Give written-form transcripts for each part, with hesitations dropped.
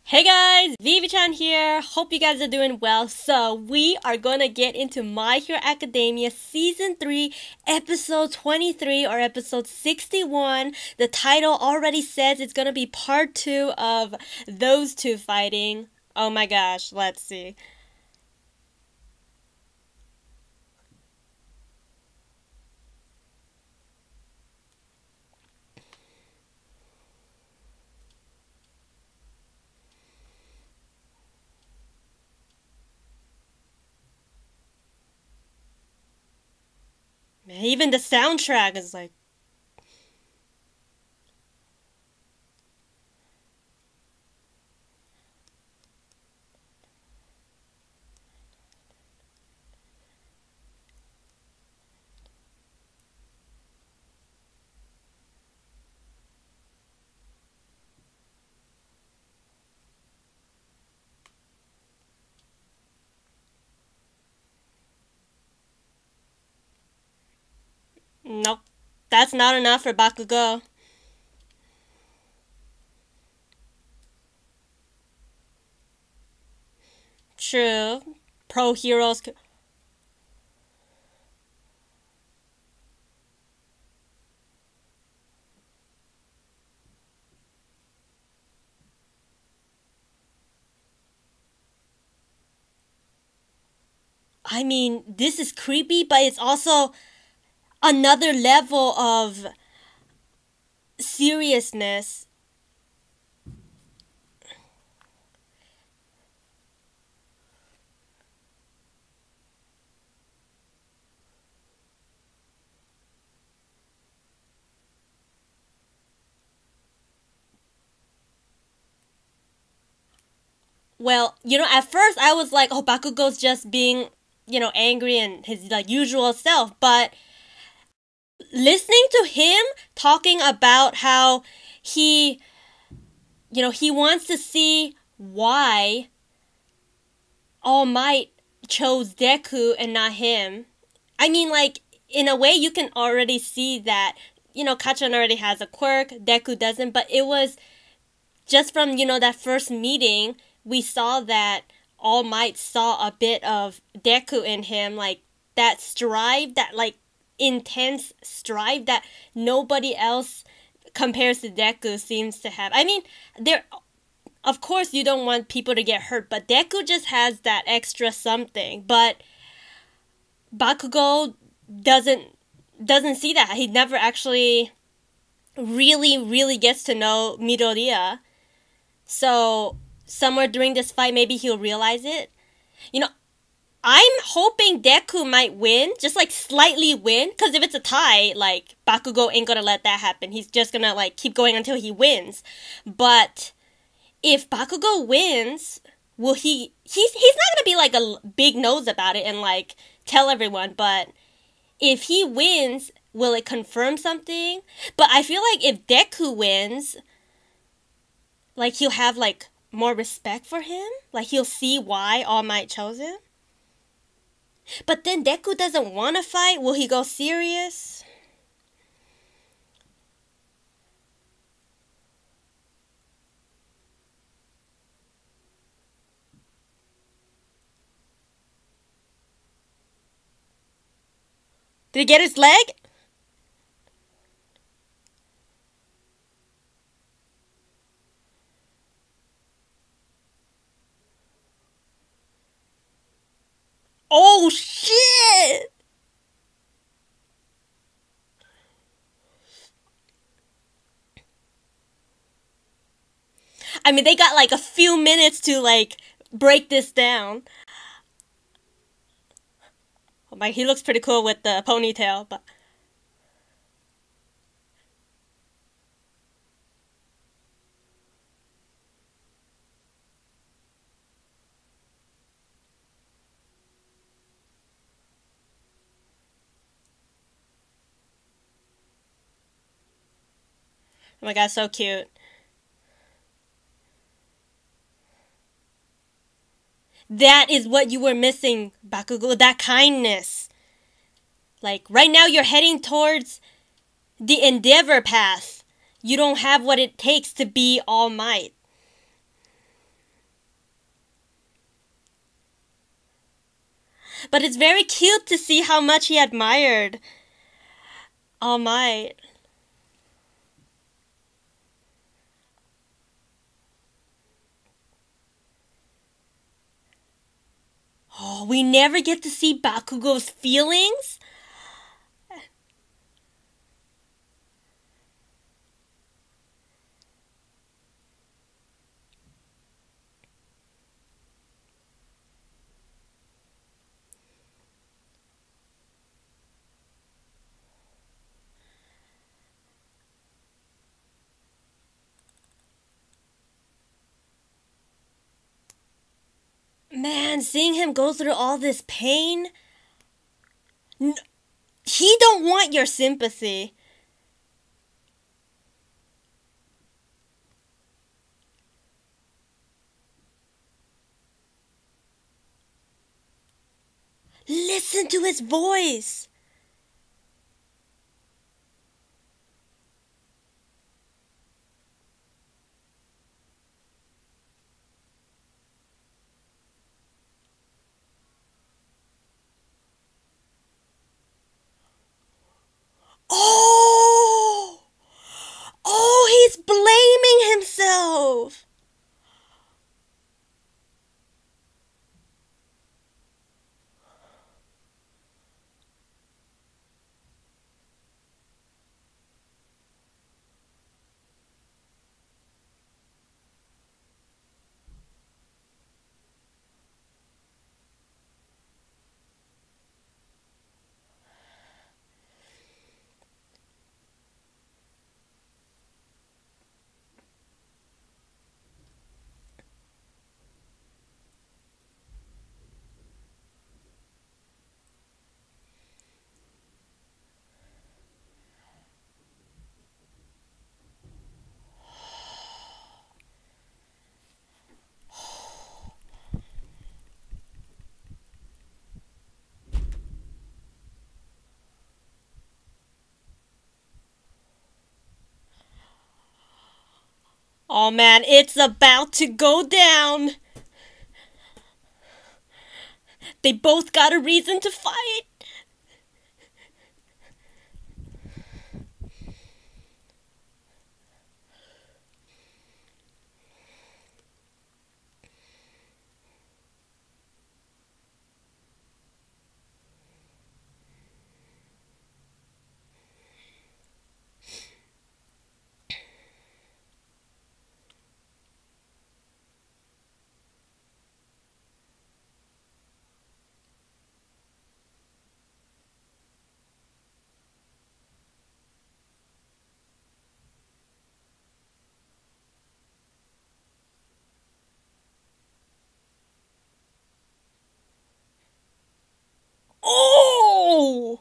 Hey guys, Vivi-chan here. Hope you guys are doing well. So we are gonna get into My Hero Academia Season 3, Episode 23 or Episode 61. The title already says it's gonna be part 2 of those two fighting. Oh my gosh, let's see. Man, even the soundtrack is like... Nope, that's not enough for Bakugo. True. Pro heroes... I mean, this is creepy, but it's also another level of seriousness. Well, at first I was like, oh, Bakugo's just being, angry and his usual self, but listening to him talking about how he wants to see why All Might chose Deku and not him. I mean, in a way you can already see that, Katchan already has a quirk, Deku doesn't, but it was just from, that first meeting, we saw that All Might saw a bit of Deku in him, that strive, that intense strive that nobody else compares to Deku seems to have. I mean, of course you don't want people to get hurt, but Deku just has that extra something. But Bakugo doesn't see that. He never actually really gets to know Midoriya. So somewhere during this fight, maybe he'll realize it. I'm hoping Deku might win, just slightly win, because if it's a tie, Bakugo ain't gonna let that happen. He's just gonna keep going until he wins. But if Bakugo wins, will he's not gonna be a big nose about it and tell everyone, but if he wins, will it confirm something? But I feel if Deku wins, he'll have more respect for him. He'll see why All Might chose him. But then Deku doesn't want to fight. Will he go serious? Did he get his leg? Oh, shit! I mean, they got a few minutes to break this down. Oh my, he looks pretty cool with the ponytail, but... Oh my god, so cute. That is what you were missing, Bakugo, that kindness. Right now you're heading towards the Endeavor path. You don't have what it takes to be All Might. But it's very cute to see how much he admired All Might. Oh, we never get to see Bakugo's feelings? Man, seeing him go through all this pain, he don't want your sympathy. Listen to his voice. Oh! Oh, he's blaming himself. Oh man, it's about to go down. They both got a reason to fight. Oh!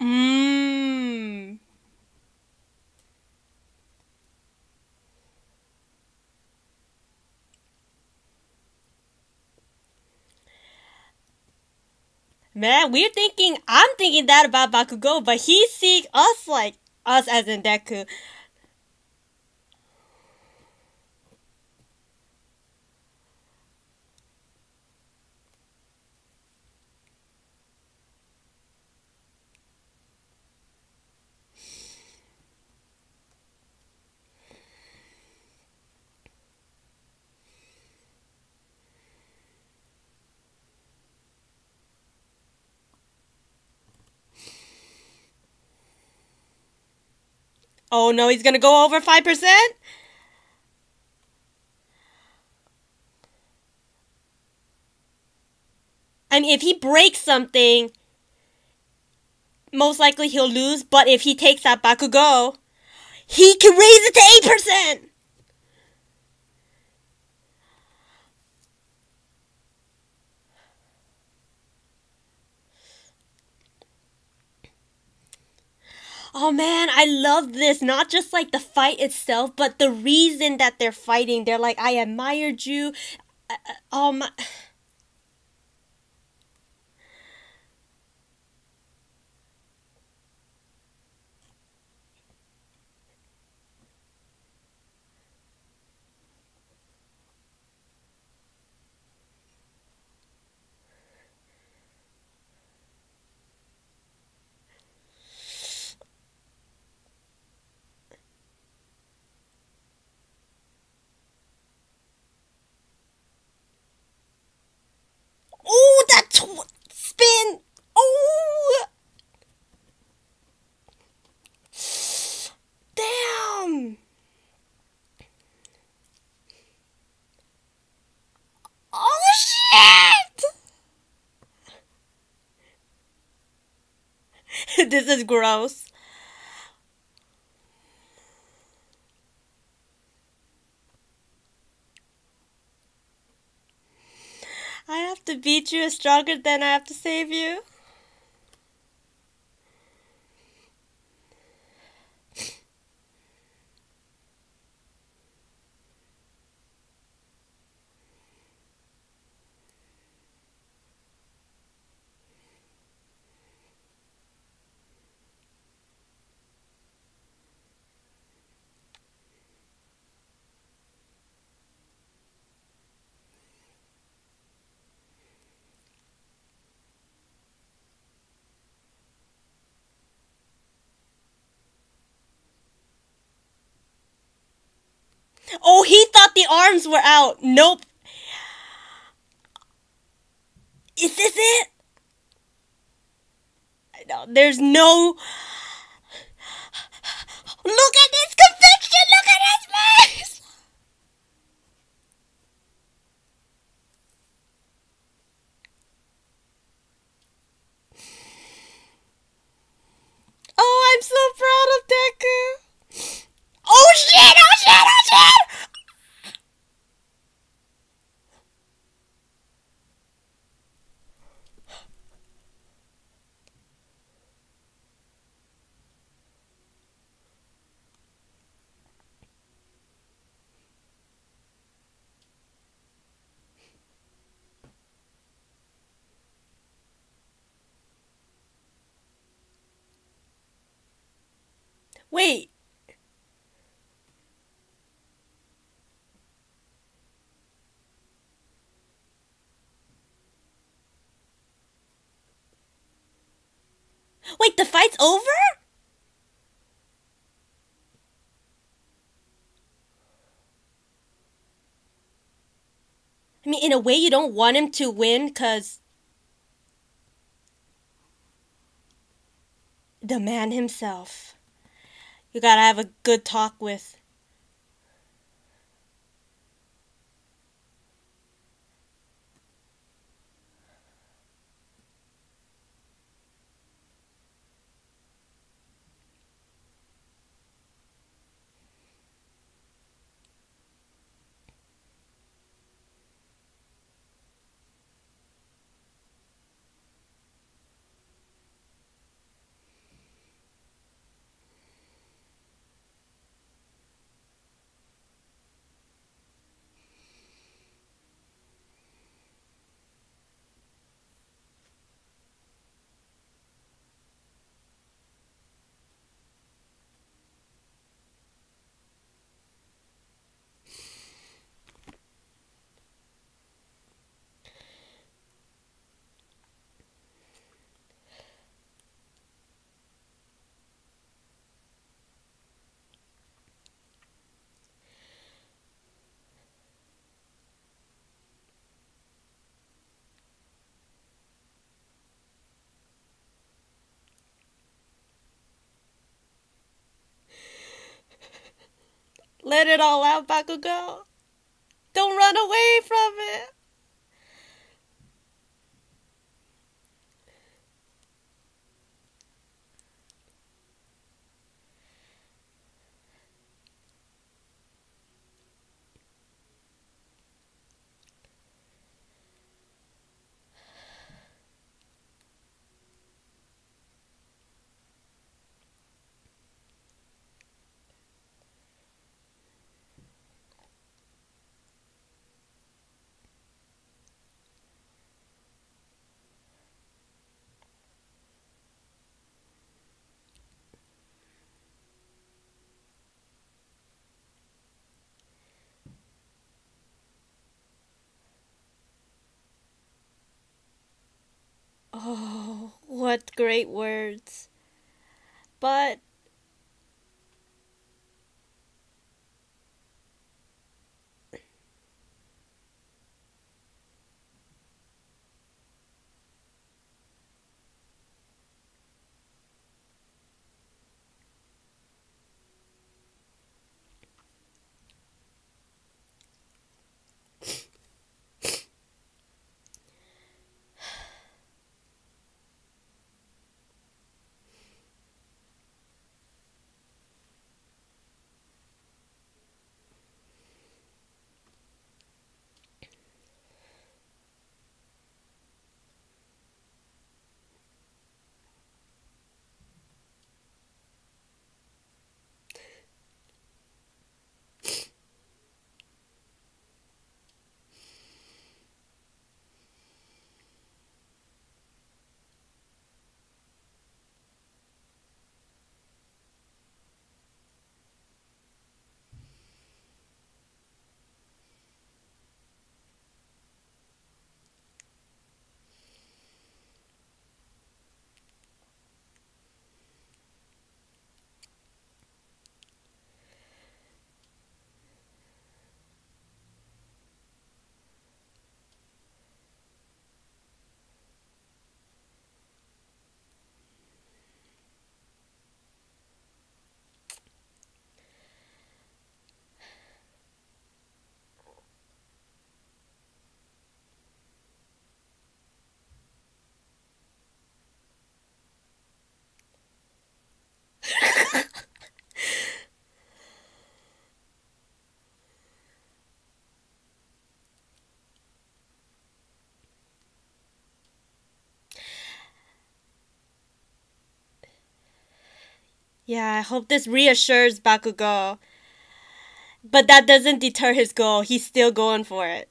Mmm. Man, I'm thinking that about Bakugo, but he sees us like us as in Deku. Oh no, he's gonna go over 5%? I mean, if he breaks something, most likely he'll lose, but if he takes that Bakugo, he can raise it to 8%! Oh man, I love this. Not just like the fight itself, but the reason that they're fighting. They're like, I admired you. Oh my. Oh, that spin! Oh! Damn! Oh shit! This is gross. I have to beat you is stronger than I have to save you. Oh, he thought the arms were out. Nope. Is this it? I know. There's no... Look at this conviction! Look at his face! Oh, I'm so proud of Deku. Oh shit! Oh shit! Oh shit! Wait. Wait, the fight's over? I mean, in a way, you don't want him to win, because the man himself. You gotta have a good talk with. Let it all out, Bakugo. Don't run away from it. Oh, what great words. But yeah, I hope this reassures Bakugo. But that doesn't deter his goal. He's still going for it.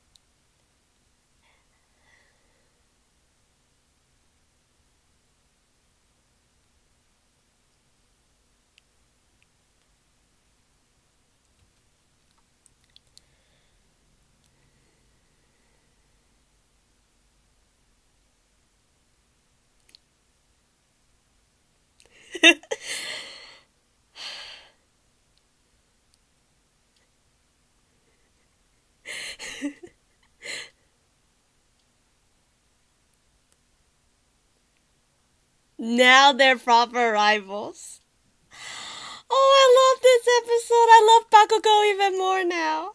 Now they're proper rivals. Oh, I love this episode. I love Bakugo even more now.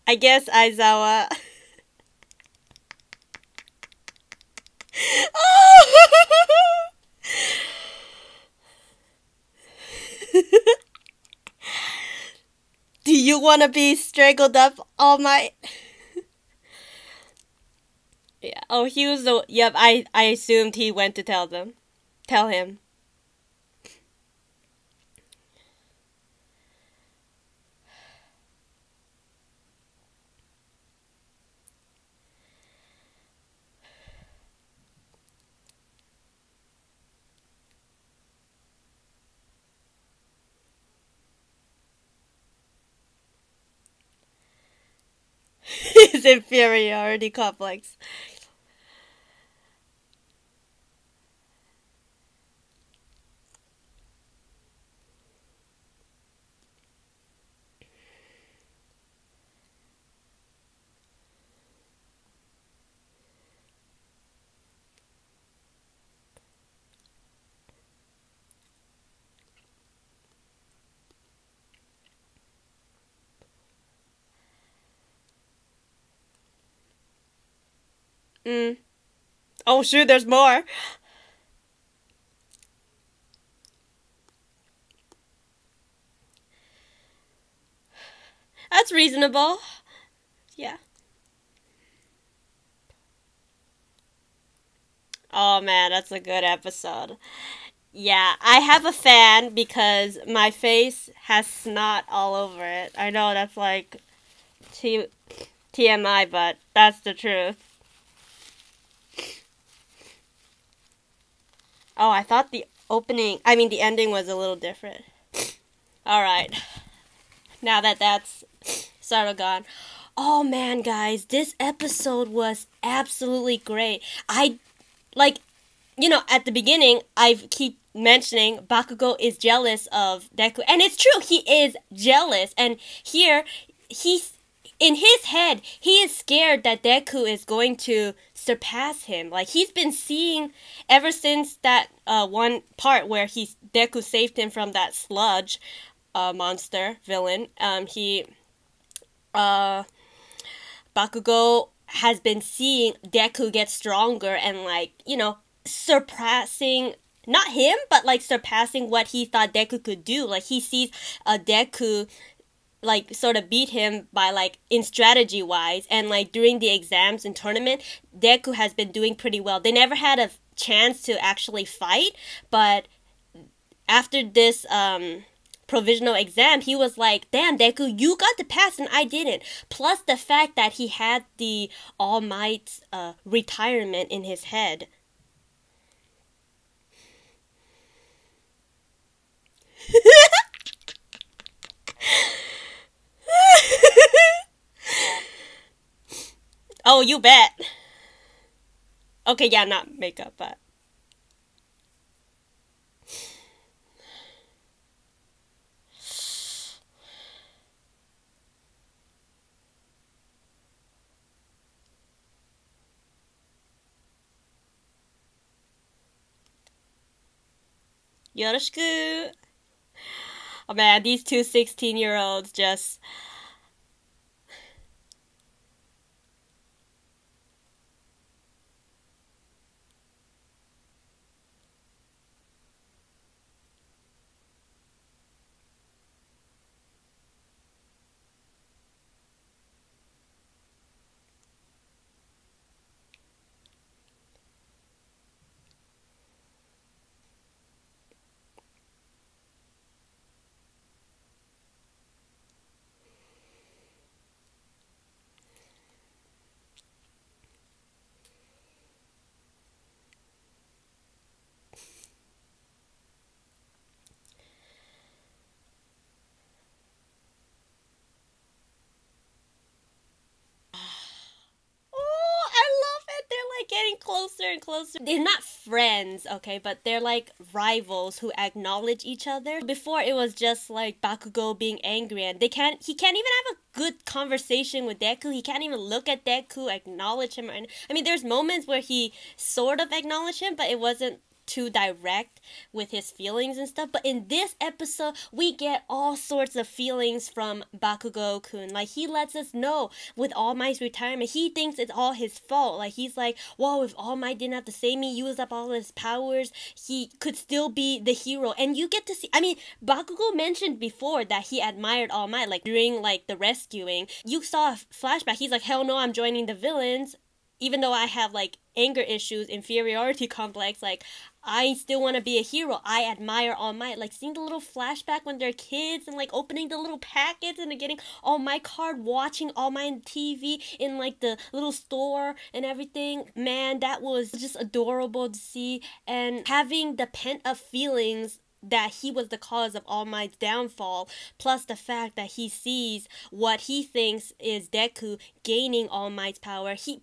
I guess Aizawa. Oh! Do you want to be strangled up all night? Yeah. Oh, he was the. Yep. I assumed he went to tell them. Tell him. His inferiority complex. Mm. Oh shoot, there's more. That's reasonable. Yeah. Oh man, that's a good episode. Yeah, I have a fan because my face has snot all over it. I know that's like T- TMI, but that's the truth. Oh, I thought the ending was a little different. Alright, now that that's sort of gone. Oh man, guys, this episode was absolutely great. Like, at the beginning, I keep mentioning Bakugo is jealous of Deku. And it's true, he is jealous. And here, he's in his head, he is scared that Deku is going to surpass him. Like, he's been seeing ever since that one part where Deku saved him from that sludge monster villain. Bakugo has been seeing Deku get stronger and, like, surpassing not him, but like surpassing what he thought Deku could do. Like, he sees Deku like sort of beat him by like in strategy wise, and like during the exams and tournament, Deku has been doing pretty well. They never had a chance to actually fight, but after this provisional exam, he was like, damn, Deku, you got the pass and I didn't. Plus the fact that he had the All Might's retirement in his head. Oh, you bet. Okay, yeah, not makeup, but... Yoroshiku! Oh man, these two 16-year-olds just... Getting closer and closer. They're not friends, okay, but they're like rivals who acknowledge each other. Before it was just like Bakugo being angry, and he can't even have a good conversation with Deku. He can't even look at Deku, acknowledge him. I mean, there's moments where he sort of acknowledged him, but it wasn't too direct with his feelings and stuff. But in this episode, we get all sorts of feelings from Bakugo-kun. Like, he lets us know with All Might's retirement, he thinks it's all his fault. Like, he's like, whoa, if All Might didn't have to save me, use up all his powers, he could still be the hero. And you get to see, I mean, Bakugo mentioned before that he admired All Might, like, during, like, the rescuing. You saw a flashback, he's like, hell no, I'm joining the villains. Even though I have, like, anger issues, inferiority complex, like, I still want to be a hero. I admire All Might. Like, seeing the little flashback when they're kids and, like, opening the little packets and getting All Might card, watching All Might on TV in, like, the little store and everything. Man, that was just adorable to see. And having the pent-up feelings that he was the cause of All Might's downfall, plus the fact that he sees what he thinks is Deku gaining All Might's power. He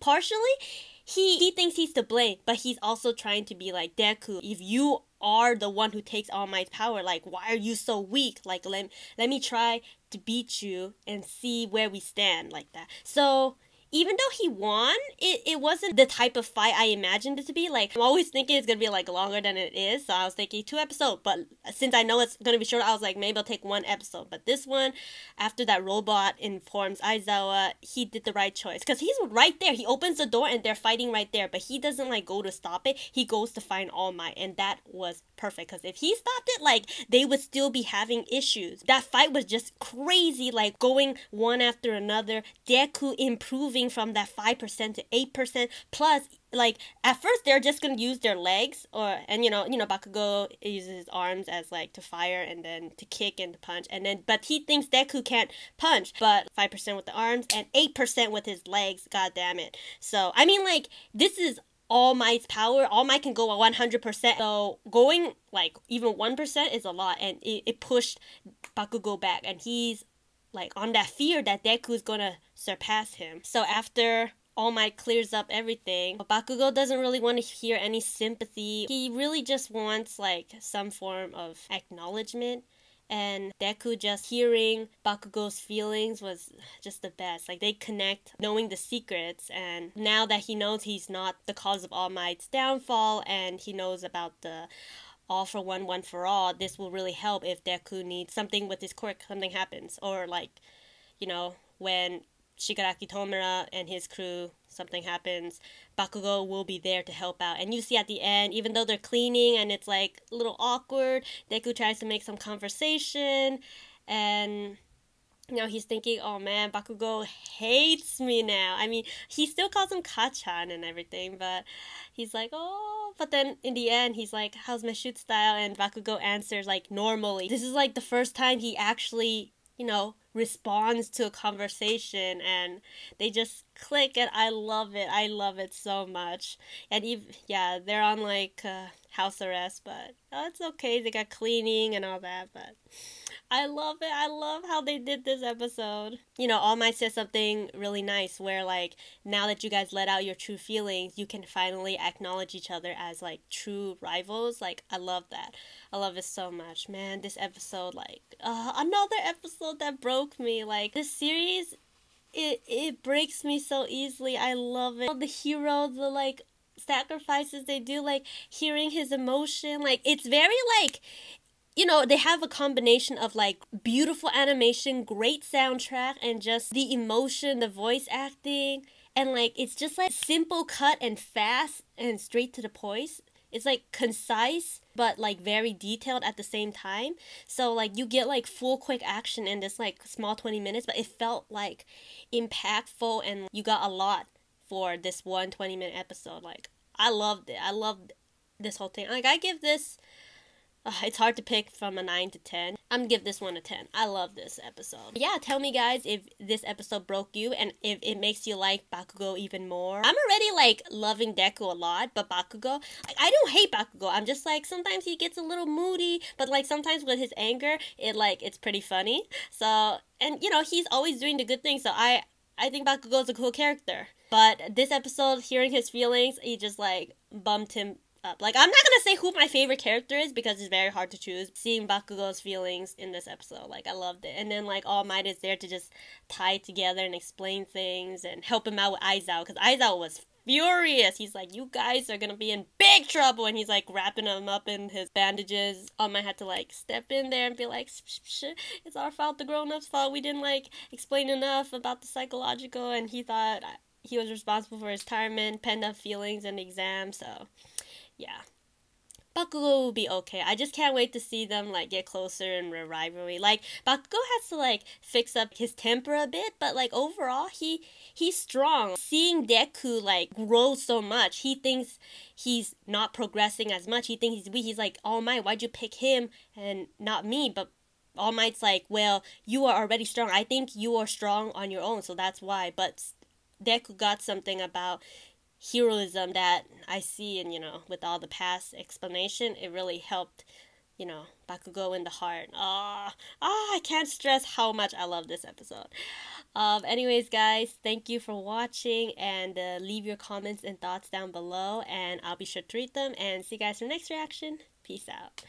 thinks he's to blame, but he's also trying to be like, Deku, if you are the one who takes All Might's power, like, why are you so weak? Like, let me try to beat you and see where we stand, like that. So even though he won, it wasn't the type of fight I imagined it to be. Like, I'm always thinking it's gonna be like longer than it is, so I was thinking 2 episodes, but since I know it's gonna be short, I was like, maybe I'll take 1 episode. But this one, after that robot informs Aizawa, he did the right choice, because he's right there. He opens the door and they're fighting right there, but he doesn't like go to stop it. He goes to find All Might, and that was perfect, because if he stopped it, like, they would still be having issues. That fight was just crazy, like going one after another. Deku improving from that 5% to 8%, plus like at first they're just gonna use their legs, and Bakugo uses his arms as like to fire and then to kick and to punch, and then but he thinks Deku can't punch, but 5% with the arms and 8% with his legs. God damn it. So I mean, like, this is All Might's power. All Might can go 100%. So going like even 1% is a lot, and it pushed Bakugo back, and he's like on that fear that Deku's gonna surpass him. So after All Might clears up everything, Bakugo doesn't really want to hear any sympathy. He really just wants like some form of acknowledgement. And Deku just hearing Bakugo's feelings was just the best. Like, they connect knowing the secrets, and now that he knows he's not the cause of All Might's downfall, and he knows about the all for one, one for all, this will really help if Deku needs something with his quirk, something happens. Or like, when Shigaraki Tomura and his crew, something happens, Bakugo will be there to help out. And you see at the end, even though they're cleaning and it's like a little awkward, Deku tries to make some conversation, and he's thinking, oh man, Bakugo hates me now. I mean, he still calls him Katchan and everything, but he's like, oh, but then in the end, he's like, how's my shoot style? And Bakugo answers like normally. This is like the first time he actually, responds to a conversation, and they just click, and I love it. I love it so much. And they're on like house arrest, but it's okay. They got cleaning and all that, but I love it. I love how they did this episode. All Might says something really nice where, like, now that you guys let out your true feelings, you can finally acknowledge each other as, like, true rivals. Like, I love that. I love it so much. Man, this episode, like, another episode that broke me. Like, this series, it breaks me so easily. I love it. The hero, the, like, sacrifices they do, like, hearing his emotion. Like, it's very, like, they have a combination of, like, beautiful animation, great soundtrack, and just the emotion, the voice acting, and, like, it's just, like, simple cut and fast and straight to the point. It's, like, concise, but, like, very detailed at the same time. So, like, you get, like, full quick action in this, like, small 20 minutes, but it felt, like, impactful, and you got a lot for this one 20-minute episode. Like, I loved it. I loved this whole thing. Like, I give this... it's hard to pick from a 9 to 10. I'm gonna give this one a 10. I love this episode. Yeah, tell me, guys, if this episode broke you and if it makes you like Bakugo even more. I'm already, like, loving Deku a lot, but Bakugo, like, I don't hate Bakugo. I'm just, like, sometimes he gets a little moody, but, like, sometimes with his anger, it's pretty funny. So, and, he's always doing the good things, so I think Bakugo's a cool character. But this episode, hearing his feelings, he just, like, bumped him up. Like, I'm not gonna say who my favorite character is because it's very hard to choose. Seeing Bakugo's feelings in this episode, like, I loved it. And then, like, All Might is there to just tie it together and explain things and help him out with Aizawa, because Aizawa was furious. He's like, you guys are gonna be in big trouble, and he's like wrapping him up in his bandages. All Might had to, like, step in there and be like, it's our fault, the grown-ups' fault, we didn't, like, explain enough about the psychological, and he thought he was responsible for his retirement, pent-up feelings, and exams. So yeah, Bakugo will be okay. I just can't wait to see them, like, get closer in Rivalry. Like, Bakugo has to, like, fix up his temper a bit, but, like, overall, he's strong. Seeing Deku, like, grow so much, he thinks he's not progressing as much. He thinks he's weak. He's like, All Might, why'd you pick him and not me? But All Might's like, well, you are already strong. I think you are strong on your own, so that's why. But Deku got something about heroism that I see, and with all the past explanation, it really helped, Bakugo in the heart. I can't stress how much I love this episode. Anyways, guys, thank you for watching, and leave your comments and thoughts down below, and I'll be sure to read them, and see you guys for the next reaction. Peace out.